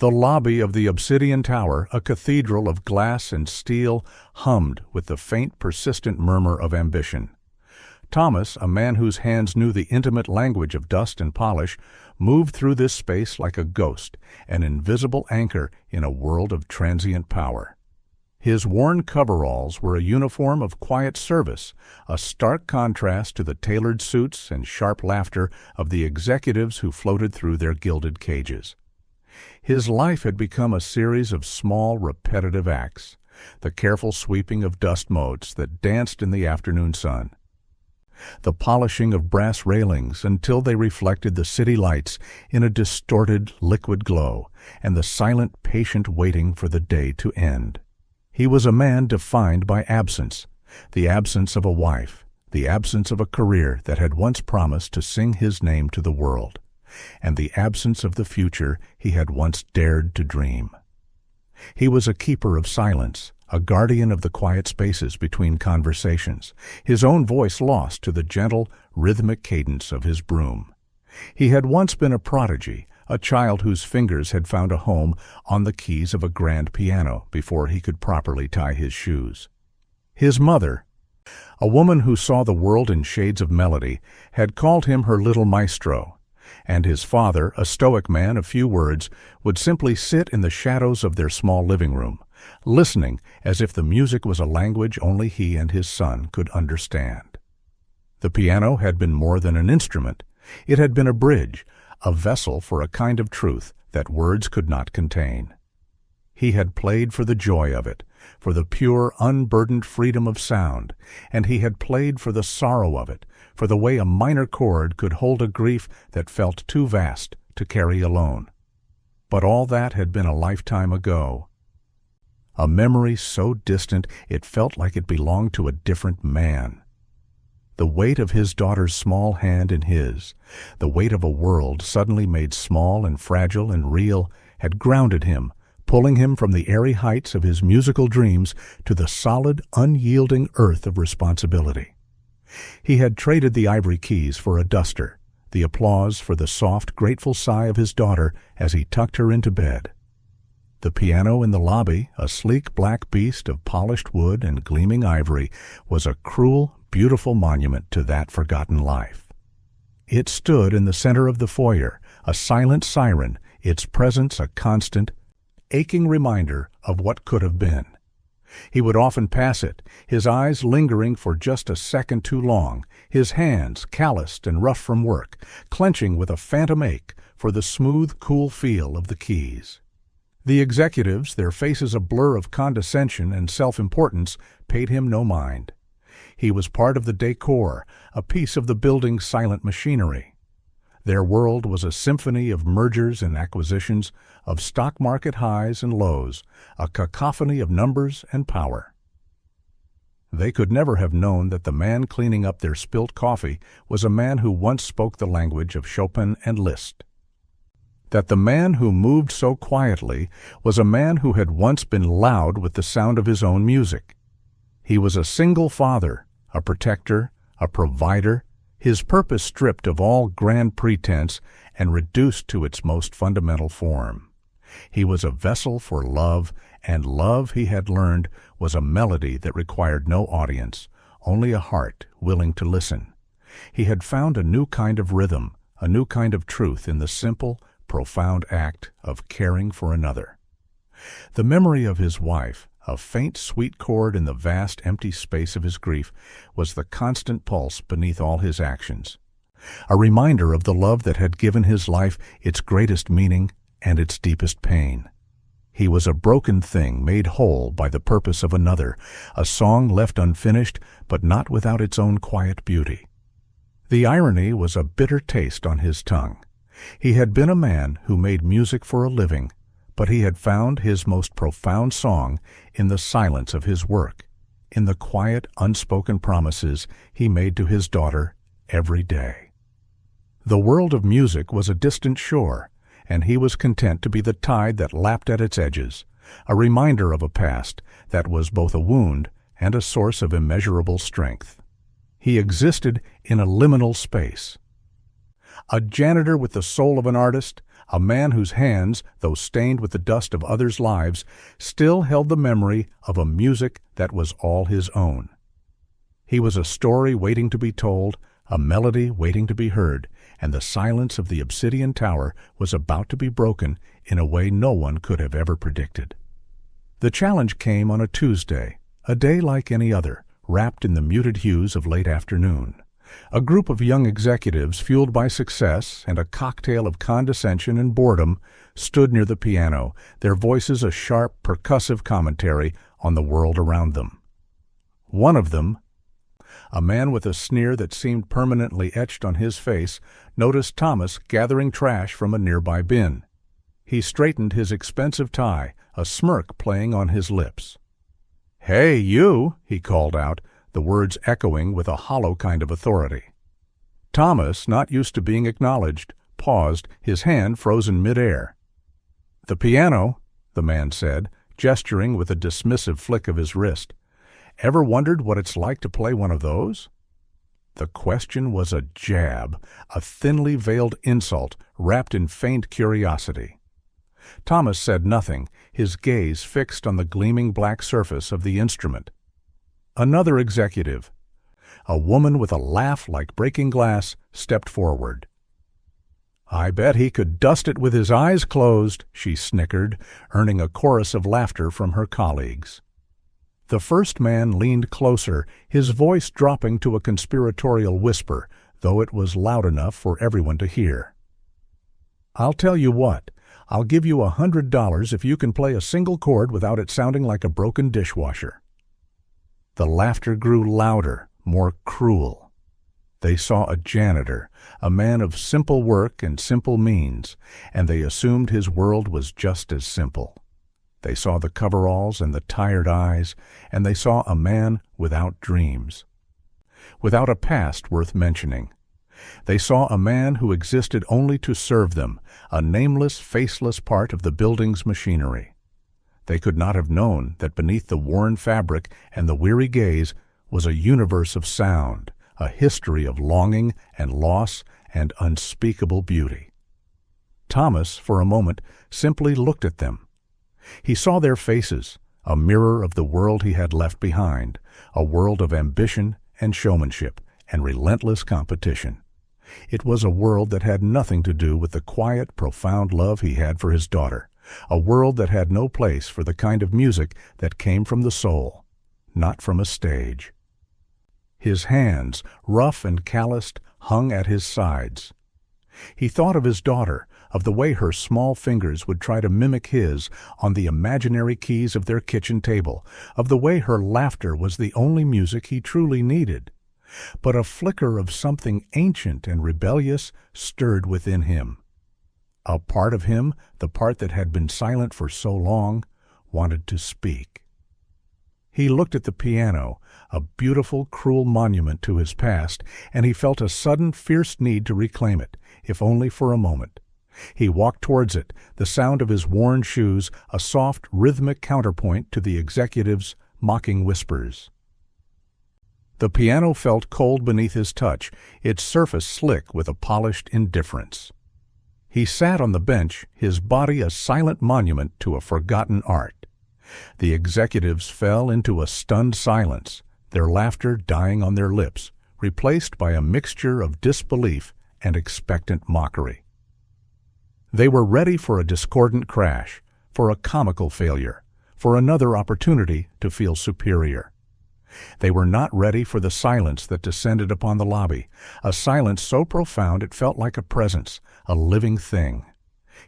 The lobby of the Obsidian Tower, a cathedral of glass and steel, hummed with the faint, persistent murmur of ambition. Thomas, a man whose hands knew the intimate language of dust and polish, moved through this space like a ghost, an invisible anchor in a world of transient power. His worn coveralls were a uniform of quiet service, a stark contrast to the tailored suits and sharp laughter of the executives who floated through their gilded cages. His life had become a series of small, repetitive acts, the careful sweeping of dust motes that danced in the afternoon sun, the polishing of brass railings until they reflected the city lights in a distorted, liquid glow, and the silent, patient waiting for the day to end. He was a man defined by absence, the absence of a wife, the absence of a career that had once promised to sing his name to the world, and the absence of the future he had once dared to dream. He was a keeper of silence, a guardian of the quiet spaces between conversations, his own voice lost to the gentle, rhythmic cadence of his broom. He had once been a prodigy, a child whose fingers had found a home on the keys of a grand piano before he could properly tie his shoes. His mother, a woman who saw the world in shades of melody, had called him her little maestro, and his father, a stoic man of few words, would simply sit in the shadows of their small living room, listening as if the music was a language only he and his son could understand. The piano had been more than an instrument. It had been a bridge, a vessel for a kind of truth that words could not contain. He had played for the joy of it, for the pure, unburdened freedom of sound, and he had played for the sorrow of it, for the way a minor chord could hold a grief that felt too vast to carry alone. But all that had been a lifetime ago, a memory so distant it felt like it belonged to a different man. The weight of his daughter's small hand in his, the weight of a world suddenly made small and fragile and real, had grounded him, pulling him from the airy heights of his musical dreams to the solid, unyielding earth of responsibility. He had traded the ivory keys for a duster, the applause for the soft, grateful sigh of his daughter as he tucked her into bed. The piano in the lobby, a sleek black beast of polished wood and gleaming ivory, was a cruel, beautiful monument to that forgotten life. It stood in the center of the foyer, a silent siren, its presence a constant, aching reminder of what could have been. He would often pass it, his eyes lingering for just a second too long, his hands, calloused and rough from work, clenching with a phantom ache for the smooth, cool feel of the keys. The executives, their faces a blur of condescension and self-importance, paid him no mind. He was part of the decor, a piece of the building's silent machinery. Their world was a symphony of mergers and acquisitions, of stock market highs and lows, a cacophony of numbers and power. They could never have known that the man cleaning up their spilt coffee was a man who once spoke the language of Chopin and Liszt. That the man who moved so quietly was a man who had once been loud with the sound of his own music. He was a single father, a protector, a provider, his purpose stripped of all grand pretense and reduced to its most fundamental form. He was a vessel for love, and love, he had learned, was a melody that required no audience, only a heart willing to listen. He had found a new kind of rhythm, a new kind of truth in the simple, profound act of caring for another. The memory of his wife, a faint, sweet chord in the vast, empty space of his grief, was the constant pulse beneath all his actions, a reminder of the love that had given his life its greatest meaning and its deepest pain. He was a broken thing made whole by the purpose of another, a song left unfinished but not without its own quiet beauty. The irony was a bitter taste on his tongue. He had been a man who made music for a living, but he had found his most profound song in the silence of his work, in the quiet, unspoken promises he made to his daughter every day. The world of music was a distant shore, and he was content to be the tide that lapped at its edges, a reminder of a past that was both a wound and a source of immeasurable strength. He existed in a liminal space. A janitor with the soul of an artist, a man whose hands, though stained with the dust of others' lives, still held the memory of a music that was all his own. He was a story waiting to be told, a melody waiting to be heard, and the silence of the obsidian tower was about to be broken in a way no one could have ever predicted. The challenge came on a Tuesday, a day like any other, wrapped in the muted hues of late afternoon. A group of young executives, fueled by success and a cocktail of condescension and boredom, stood near the piano, their voices a sharp, percussive commentary on the world around them. One of them, a man with a sneer that seemed permanently etched on his face, noticed Thomas gathering trash from a nearby bin. He straightened his expensive tie, a smirk playing on his lips. "Hey, you!" he called out, the words echoing with a hollow kind of authority. Thomas, not used to being acknowledged, paused, his hand frozen mid-air. "The piano," the man said, gesturing with a dismissive flick of his wrist. "Ever wondered what it's like to play one of those?" The question was a jab, a thinly veiled insult wrapped in faint curiosity. Thomas said nothing, his gaze fixed on the gleaming black surface of the instrument. Another executive, a woman with a laugh like breaking glass, stepped forward. "I bet he could dust it with his eyes closed," she snickered, earning a chorus of laughter from her colleagues. The first man leaned closer, his voice dropping to a conspiratorial whisper, though it was loud enough for everyone to hear. "I'll tell you what, I'll give you $100 if you can play a single chord without it sounding like a broken dishwasher." The laughter grew louder, more cruel. They saw a janitor, a man of simple work and simple means, and they assumed his world was just as simple. They saw the coveralls and the tired eyes, and they saw a man without dreams, without a past worth mentioning. They saw a man who existed only to serve them, a nameless, faceless part of the building's machinery. They could not have known that beneath the worn fabric and the weary gaze was a universe of sound, a history of longing and loss and unspeakable beauty. Thomas, for a moment, simply looked at them. He saw their faces, a mirror of the world he had left behind, a world of ambition and showmanship and relentless competition. It was a world that had nothing to do with the quiet, profound love he had for his daughter, a world that had no place for the kind of music that came from the soul, not from a stage. His hands, rough and calloused, hung at his sides. He thought of his daughter, of the way her small fingers would try to mimic his on the imaginary keys of their kitchen table, of the way her laughter was the only music he truly needed. But a flicker of something ancient and rebellious stirred within him. A part of him, the part that had been silent for so long, wanted to speak. He looked at the piano, a beautiful, cruel monument to his past, and he felt a sudden, fierce need to reclaim it, if only for a moment. He walked towards it, the sound of his worn shoes a soft, rhythmic counterpoint to the executive's mocking whispers. The piano felt cold beneath his touch, its surface slick with a polished indifference. He sat on the bench, his body a silent monument to a forgotten art. The executives fell into a stunned silence, their laughter dying on their lips, replaced by a mixture of disbelief and expectant mockery. They were ready for a discordant crash, for a comical failure, for another opportunity to feel superior. They were not ready for the silence that descended upon the lobby, a silence so profound it felt like a presence, a living thing.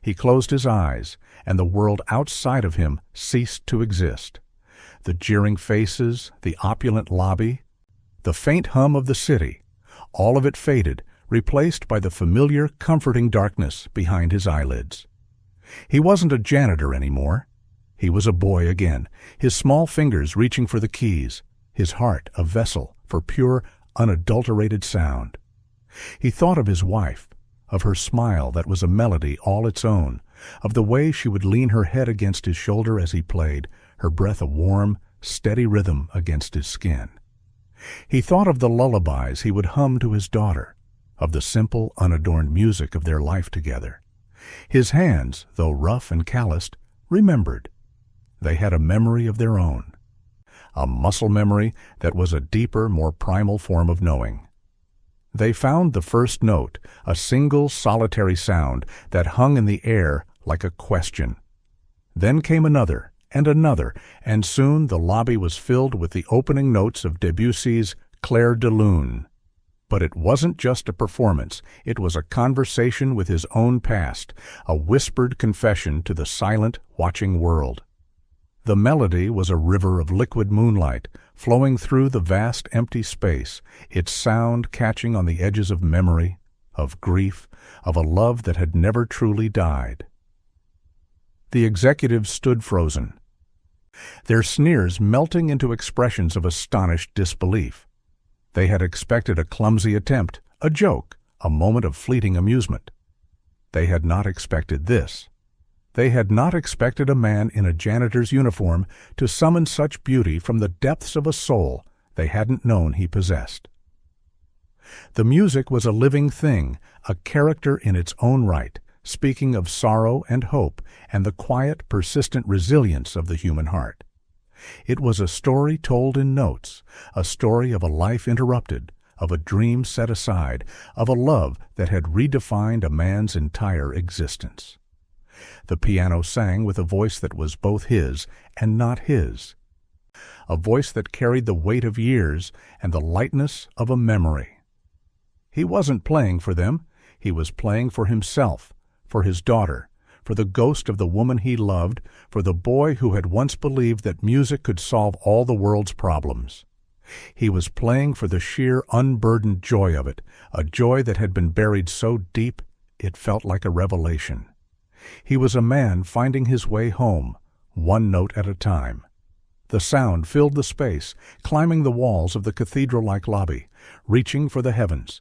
He closed his eyes, and the world outside of him ceased to exist. The jeering faces, the opulent lobby, the faint hum of the city, all of it faded, replaced by the familiar, comforting darkness behind his eyelids. He wasn't a janitor anymore. He was a boy again, his small fingers reaching for the keys, his heart a vessel for pure, unadulterated sound. He thought of his wife, of her smile that was a melody all its own, of the way she would lean her head against his shoulder as he played, her breath a warm, steady rhythm against his skin. He thought of the lullabies he would hum to his daughter, of the simple, unadorned music of their life together. His hands, though rough and calloused, remembered. They had a memory of their own, a muscle memory that was a deeper, more primal form of knowing. They found the first note, a single solitary sound that hung in the air like a question. Then came another, and soon the lobby was filled with the opening notes of Debussy's Clair de Lune. But it wasn't just a performance, it was a conversation with his own past, a whispered confession to the silent, watching world. The melody was a river of liquid moonlight, flowing through the vast empty space, its sound catching on the edges of memory, of grief, of a love that had never truly died. The executives stood frozen, their sneers melting into expressions of astonished disbelief. They had expected a clumsy attempt, a joke, a moment of fleeting amusement. They had not expected this. They had not expected a man in a janitor's uniform to summon such beauty from the depths of a soul they hadn't known he possessed. The music was a living thing, a character in its own right, speaking of sorrow and hope and the quiet, persistent resilience of the human heart. It was a story told in notes, a story of a life interrupted, of a dream set aside, of a love that had redefined a man's entire existence. The piano sang with a voice that was both his and not his, a voice that carried the weight of years and the lightness of a memory. He wasn't playing for them, he was playing for himself, for his daughter, for the ghost of the woman he loved, for the boy who had once believed that music could solve all the world's problems. He was playing for the sheer unburdened joy of it, a joy that had been buried so deep it felt like a revelation. He was a man finding his way home, one note at a time. The sound filled the space, climbing the walls of the cathedral-like lobby, reaching for the heavens.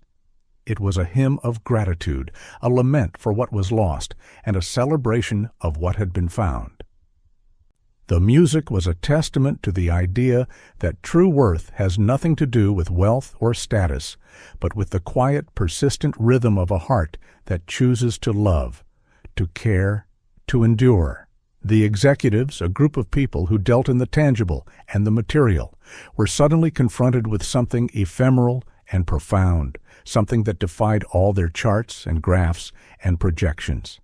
It was a hymn of gratitude, a lament for what was lost, and a celebration of what had been found. The music was a testament to the idea that true worth has nothing to do with wealth or status, but with the quiet, persistent rhythm of a heart that chooses to love, to care, to endure. The executives, a group of people who dealt in the tangible and the material, were suddenly confronted with something ephemeral and profound, something that defied all their charts and graphs and projections.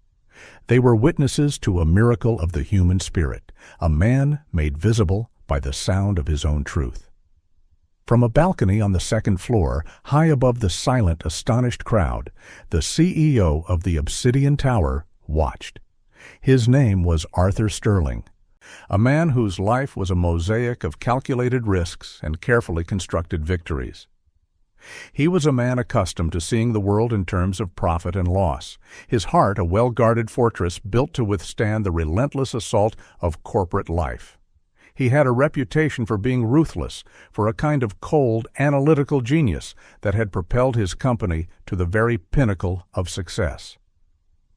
They were witnesses to a miracle of the human spirit, a man made visible by the sound of his own truth. From a balcony on the second floor, high above the silent, astonished crowd, the CEO of the Obsidian Tower watched. His name was Arthur Sterling, a man whose life was a mosaic of calculated risks and carefully constructed victories. He was a man accustomed to seeing the world in terms of profit and loss, his heart a well-guarded fortress built to withstand the relentless assault of corporate life. He had a reputation for being ruthless, for a kind of cold, analytical genius that had propelled his company to the very pinnacle of success.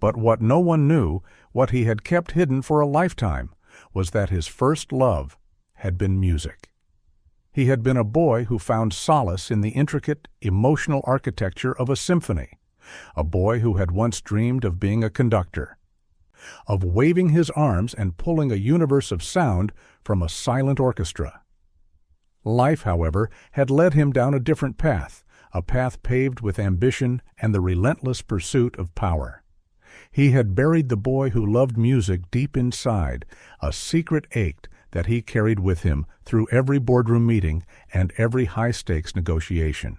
But what no one knew, what he had kept hidden for a lifetime, was that his first love had been music. He had been a boy who found solace in the intricate, emotional architecture of a symphony, a boy who had once dreamed of being a conductor, of waving his arms and pulling a universe of sound from a silent orchestra. Life, however, had led him down a different path, a path paved with ambition and the relentless pursuit of power. He had buried the boy who loved music deep inside, a secret ache that he carried with him through every boardroom meeting and every high-stakes negotiation.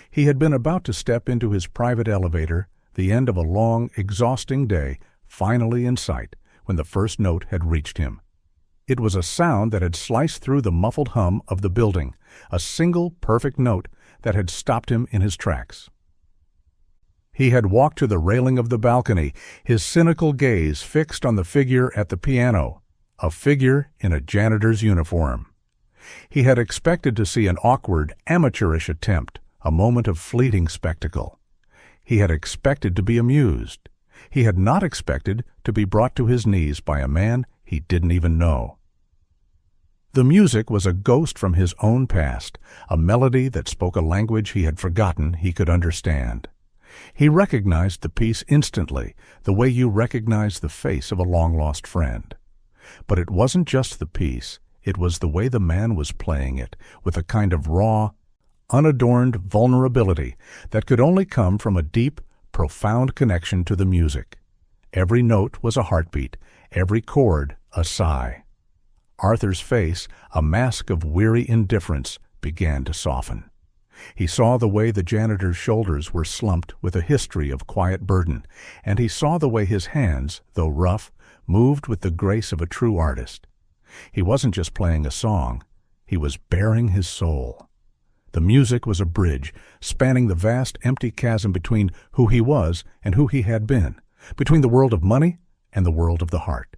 He had been about to step into his private elevator, the end of a long, exhausting day, finally in sight, when the first note had reached him. It was a sound that had sliced through the muffled hum of the building, a single, perfect note that had stopped him in his tracks. He had walked to the railing of the balcony, his cynical gaze fixed on the figure at the piano, a figure in a janitor's uniform. He had expected to see an awkward, amateurish attempt, a moment of fleeting spectacle. He had expected to be amused. He had not expected to be brought to his knees by a man he didn't even know. The music was a ghost from his own past, a melody that spoke a language he had forgotten he could understand. He recognized the piece instantly, the way you recognize the face of a long-lost friend. But it wasn't just the piece, it was the way the man was playing it, with a kind of raw, unadorned vulnerability that could only come from a deep, profound connection to the music. Every note was a heartbeat, every chord a sigh. Arthur's face, a mask of weary indifference, began to soften. He saw the way the janitor's shoulders were slumped with a history of quiet burden, and he saw the way his hands, though rough, moved with the grace of a true artist. He wasn't just playing a song, he was bearing his soul. The music was a bridge, spanning the vast empty chasm between who he was and who he had been, between the world of money and the world of the heart.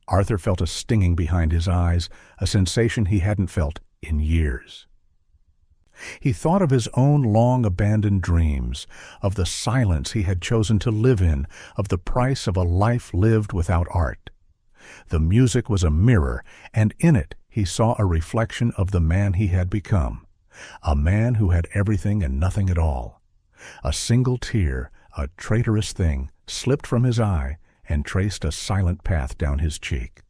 Arthur felt a stinging behind his eyes, a sensation he hadn't felt in years. He thought of his own long-abandoned dreams, of the silence he had chosen to live in, of the price of a life lived without art. The music was a mirror, and in it he saw a reflection of the man he had become, a man who had everything and nothing at all. A single tear, a traitorous thing, slipped from his eye and traced a silent path down his cheek.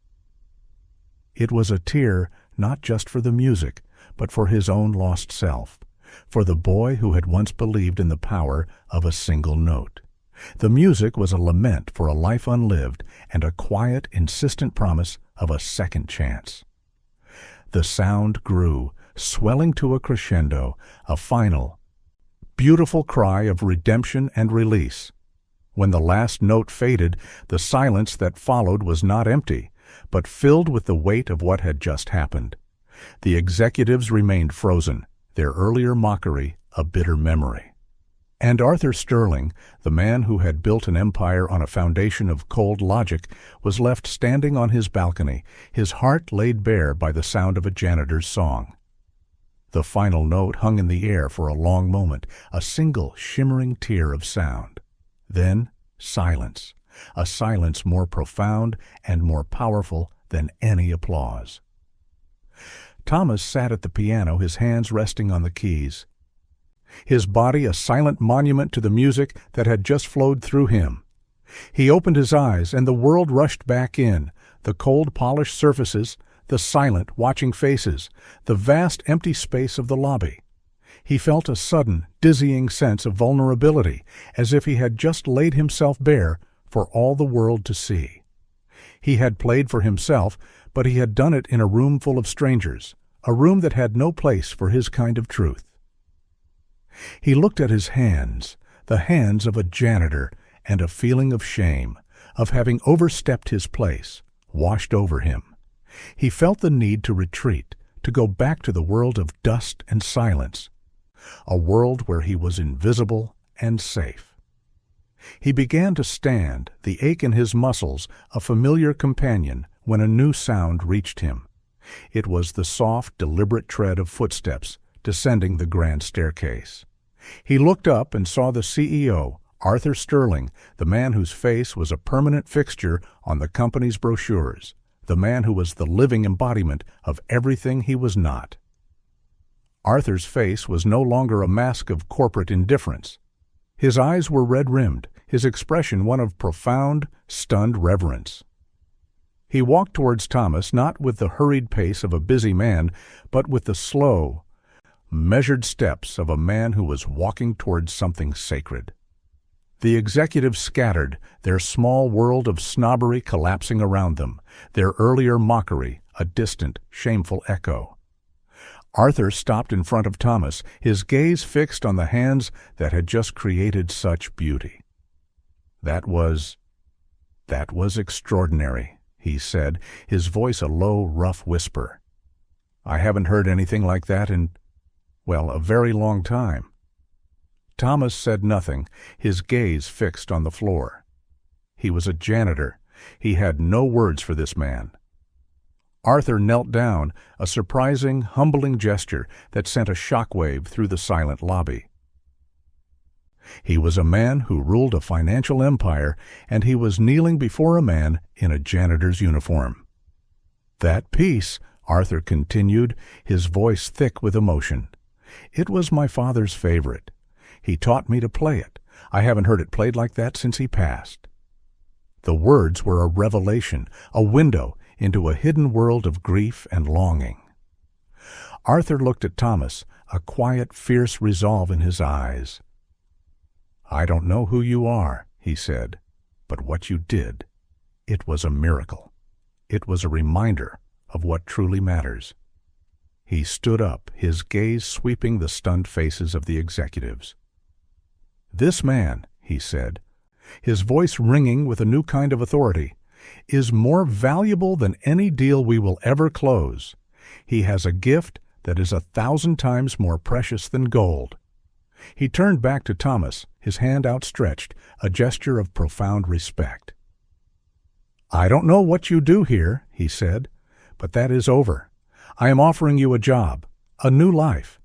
It was a tear not just for the music, but for his own lost self, for the boy who had once believed in the power of a single note. The music was a lament for a life unlived and a quiet, insistent promise of a second chance. The sound grew, swelling to a crescendo, a final, beautiful cry of redemption and release. When the last note faded, the silence that followed was not empty, but filled with the weight of what had just happened. The executives remained frozen, their earlier mockery a bitter memory. And Arthur Sterling, the man who had built an empire on a foundation of cold logic, was left standing on his balcony, his heart laid bare by the sound of a janitor's song. The final note hung in the air for a long moment, a single shimmering tear of sound. Then silence, a silence more profound and more powerful than any applause. Thomas sat at the piano, his hands resting on the keys, his body a silent monument to the music that had just flowed through him. He opened his eyes, and the world rushed back in, the cold, polished surfaces, the silent, watching faces, the vast, empty space of the lobby. He felt a sudden, dizzying sense of vulnerability, as if he had just laid himself bare for all the world to see. He had played for himself, but he had done it in a room full of strangers, a room that had no place for his kind of truth. He looked at his hands, the hands of a janitor, and a feeling of shame, of having overstepped his place, washed over him. He felt the need to retreat, to go back to the world of dust and silence, a world where he was invisible and safe. He began to stand, the ache in his muscles, a familiar companion, when a new sound reached him. It was the soft, deliberate tread of footsteps descending the grand staircase. He looked up and saw the CEO, Arthur Sterling, the man whose face was a permanent fixture on the company's brochures, the man who was the living embodiment of everything he was not. Arthur's face was no longer a mask of corporate indifference. His eyes were red-rimmed, his expression one of profound, stunned reverence. He walked towards Thomas not with the hurried pace of a busy man, but with the slow, measured steps of a man who was walking towards something sacred. The executives scattered, their small world of snobbery collapsing around them, their earlier mockery a distant, shameful echo. Arthur stopped in front of Thomas, his gaze fixed on the hands that had just created such beauty. That was extraordinary, he said, his voice a low, rough whisper. I haven't heard anything like that in, a very long time. Thomas said nothing, his gaze fixed on the floor. He was a janitor. He had no words for this man. Arthur knelt down, a surprising, humbling gesture that sent a shockwave through the silent lobby. He was a man who ruled a financial empire, and he was kneeling before a man in a janitor's uniform. That piece, Arthur continued, his voice thick with emotion. It was my father's favorite. He taught me to play it. I haven't heard it played like that since he passed." The words were a revelation, a window into a hidden world of grief and longing. Arthur looked at Thomas, a quiet, fierce resolve in his eyes. "I don't know who you are," he said, "but what you did, it was a miracle. It was a reminder of what truly matters." He stood up, his gaze sweeping the stunned faces of the executives. "This man," he said, his voice ringing with a new kind of authority, "is more valuable than any deal we will ever close. He has a gift that is 1,000 times more precious than gold." He turned back to Thomas, his hand outstretched, a gesture of profound respect. "I don't know what you do here," he said, "but that is over. I am offering you a job, a new life.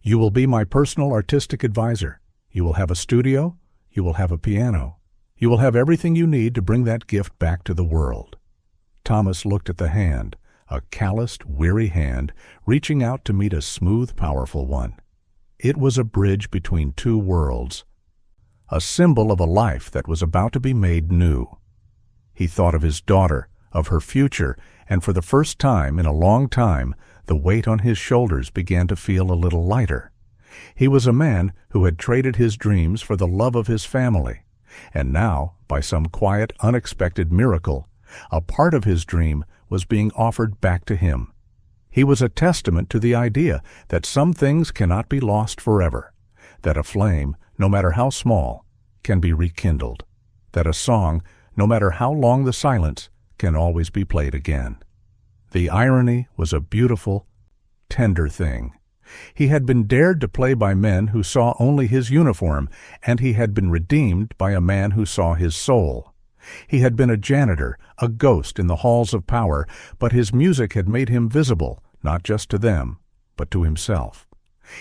You will be my personal artistic advisor. You will have a studio. You will have a piano. You will have everything you need to bring that gift back to the world." Thomas looked at the hand, a calloused, weary hand, reaching out to meet a smooth, powerful one. It was a bridge between two worlds, a symbol of a life that was about to be made new. He thought of his daughter, of her future, and for the first time in a long time, the weight on his shoulders began to feel a little lighter. He was a man who had traded his dreams for the love of his family, and now, by some quiet, unexpected miracle, a part of his dream was being offered back to him. He was a testament to the idea that some things cannot be lost forever, that a flame, no matter how small, can be rekindled, that a song, no matter how long the silence, can always be played again. The irony was a beautiful, tender thing. He had been dared to play by men who saw only his uniform, and he had been redeemed by a man who saw his soul. He had been a janitor, a ghost in the halls of power, but his music had made him visible, not just to them, but to himself.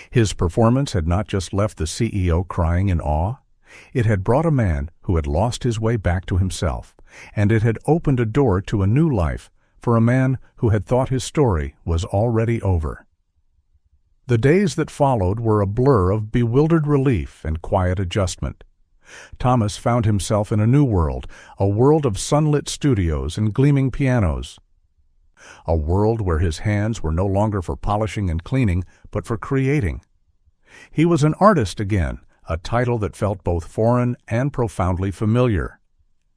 His performance had not just left the CEO crying in awe. It had brought a man who had lost his way back to himself, and it had opened a door to a new life for a man who had thought his story was already over. The days that followed were a blur of bewildered relief and quiet adjustment. Thomas found himself in a new world, a world of sunlit studios and gleaming pianos, a world where his hands were no longer for polishing and cleaning, but for creating. He was an artist again, a title that felt both foreign and profoundly familiar.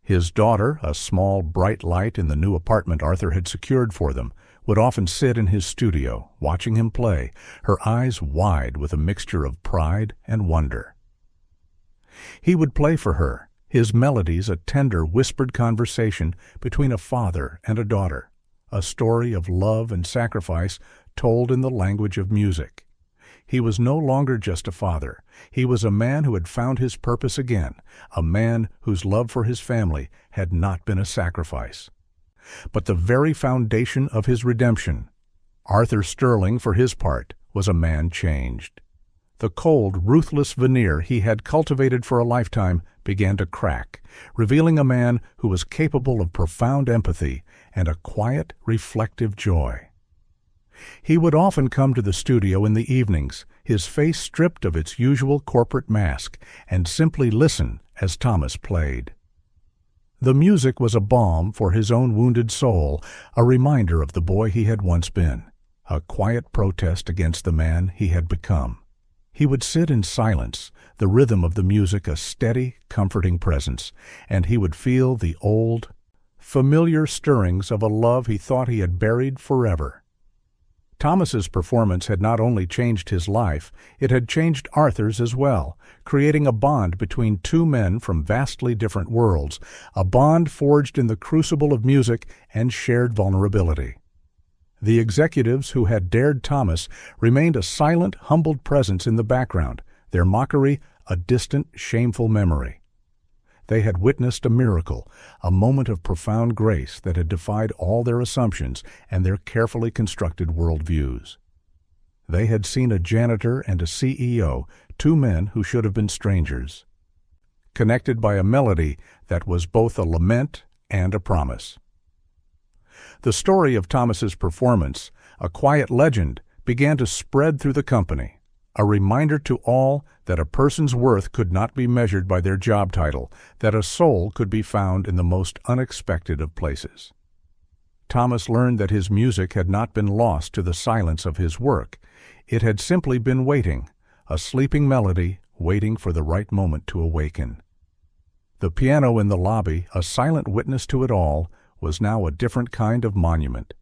His daughter, a small, bright light in the new apartment Arthur had secured for them, would often sit in his studio, watching him play, her eyes wide with a mixture of pride and wonder. He would play for her, his melodies a tender, whispered conversation between a father and a daughter, a story of love and sacrifice told in the language of music. He was no longer just a father. He was a man who had found his purpose again, a man whose love for his family had not been a sacrifice, but the very foundation of his redemption. Arthur Sterling, for his part, was a man changed. The cold, ruthless veneer he had cultivated for a lifetime began to crack, revealing a man who was capable of profound empathy and a quiet, reflective joy. He would often come to the studio in the evenings, his face stripped of its usual corporate mask, and simply listen as Thomas played. The music was a balm for his own wounded soul, a reminder of the boy he had once been, a quiet protest against the man he had become. He would sit in silence, the rhythm of the music a steady, comforting presence, and he would feel the old, familiar stirrings of a love he thought he had buried forever. Thomas's performance had not only changed his life, it had changed Arthur's as well, creating a bond between two men from vastly different worlds, a bond forged in the crucible of music and shared vulnerability. The executives who had dared Thomas remained a silent, humbled presence in the background, their mockery a distant, shameful memory. They had witnessed a miracle, a moment of profound grace that had defied all their assumptions and their carefully constructed worldviews. They had seen a janitor and a CEO, two men who should have been strangers, connected by a melody that was both a lament and a promise. The story of Thomas's performance, a quiet legend, began to spread through the company. A reminder to all that a person's worth could not be measured by their job title, that a soul could be found in the most unexpected of places. Thomas learned that his music had not been lost to the silence of his work. It had simply been waiting, a sleeping melody waiting for the right moment to awaken. The piano in the lobby, a silent witness to it all, was now a different kind of monument.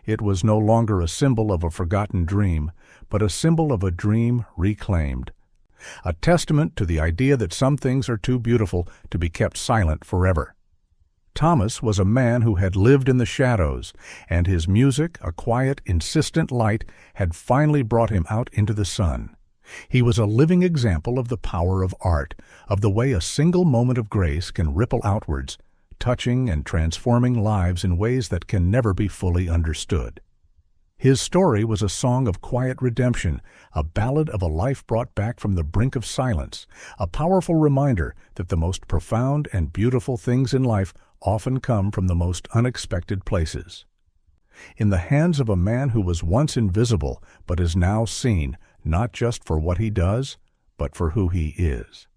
It was no longer a symbol of a forgotten dream, but a symbol of a dream reclaimed. A testament to the idea that some things are too beautiful to be kept silent forever. Thomas was a man who had lived in the shadows, and his music, a quiet, insistent light, had finally brought him out into the sun. He was a living example of the power of art, of the way a single moment of grace can ripple outwards, touching and transforming lives in ways that can never be fully understood. His story was a song of quiet redemption, a ballad of a life brought back from the brink of silence, a powerful reminder that the most profound and beautiful things in life often come from the most unexpected places. In the hands of a man who was once invisible but is now seen, not just for what he does, but for who he is.